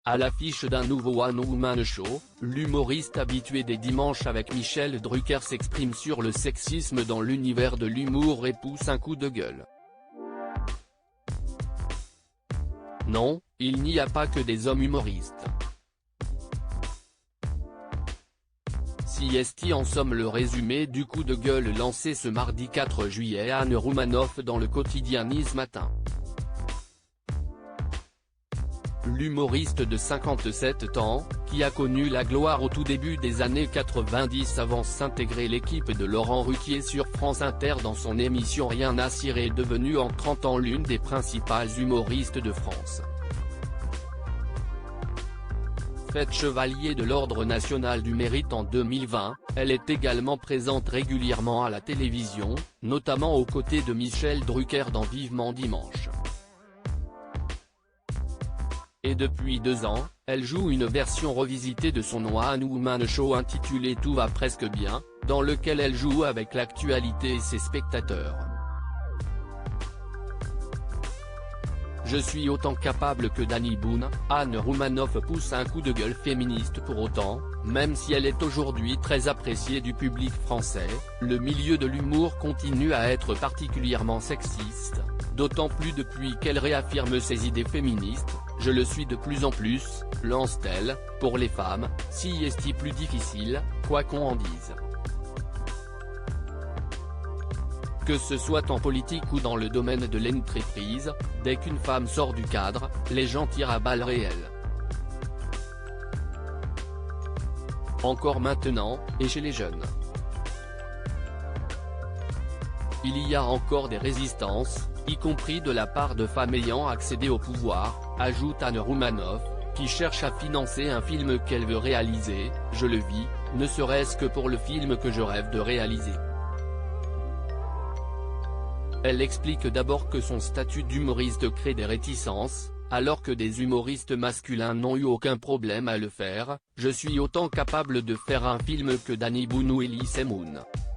À l'affiche d'un nouveau One Woman Show, l'humoriste habitué des dimanches avec Michel Drucker s'exprime sur le sexisme dans l'univers de l'humour et pousse un coup de gueule. Non, il n'y a pas que des hommes humoristes. Si est en somme le résumé du coup de gueule lancé ce mardi 4 juillet à Anne Roumanoff dans le quotidien Nice Matin. L'humoriste de 57 ans, qui a connu la gloire au tout début des années 90 avant s'intégrer l'équipe de Laurent Ruquier sur France Inter dans son émission Rien à cirer, est devenue en 30 ans l'une des principales humoristes de France. Faite chevalier de l'Ordre national du mérite en 2020, elle est également présente régulièrement à la télévision, notamment aux côtés de Michel Drucker dans Vivement Dimanche. Et depuis 2 ans, elle joue une version revisitée de son One Woman Show intitulée Tout va presque bien, dans lequel elle joue avec l'actualité et ses spectateurs. Je suis autant capable que Danny Boone, Anne Roumanoff pousse un coup de gueule féministe. Pour autant, même si elle est aujourd'hui très appréciée du public français, le milieu de l'humour continue à être particulièrement sexiste, d'autant plus depuis qu'elle réaffirme ses idées féministes. Je le suis de plus en plus, lance-t-elle, pour les femmes, si est-il plus difficile, quoi qu'on en dise. Que ce soit en politique ou dans le domaine de l'entreprise, dès qu'une femme sort du cadre, les gens tirent à balles réelles. Encore maintenant, et chez les jeunes. Il y a encore des résistances, y compris de la part de femmes ayant accédé au pouvoir, ajoute Anne Roumanoff, qui cherche à financer un film qu'elle veut réaliser. Je le vis, ne serait-ce que pour le film que je rêve de réaliser. Elle explique d'abord que son statut d'humoriste crée des réticences, alors que des humoristes masculins n'ont eu aucun problème à le faire. Je suis autant capable de faire un film que Danny Boone ou Elise Moon.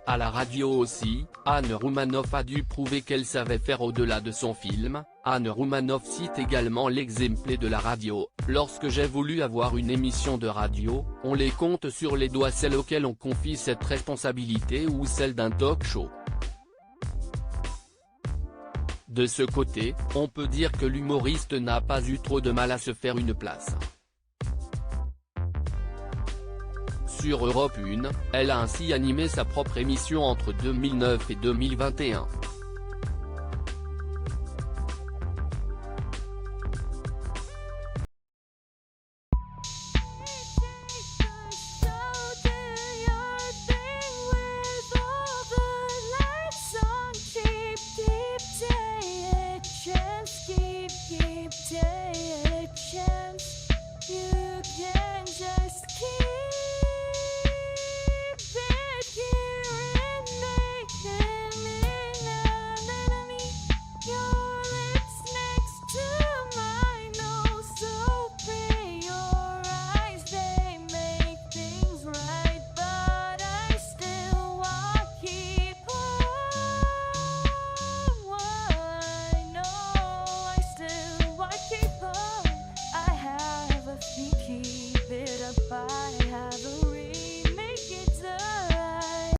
À la radio aussi, Anne Roumanoff a dû prouver qu'elle savait faire au-delà de son film. Anne Roumanoff cite également l'exemple de la radio. Lorsque j'ai voulu avoir une émission de radio, on les compte sur les doigts celles auxquelles on confie cette responsabilité ou celle d'un talk show. De ce côté, on peut dire que l'humoriste n'a pas eu trop de mal à se faire une place. Sur Europe 1, elle a ainsi animé sa propre émission entre 2009 et 2021.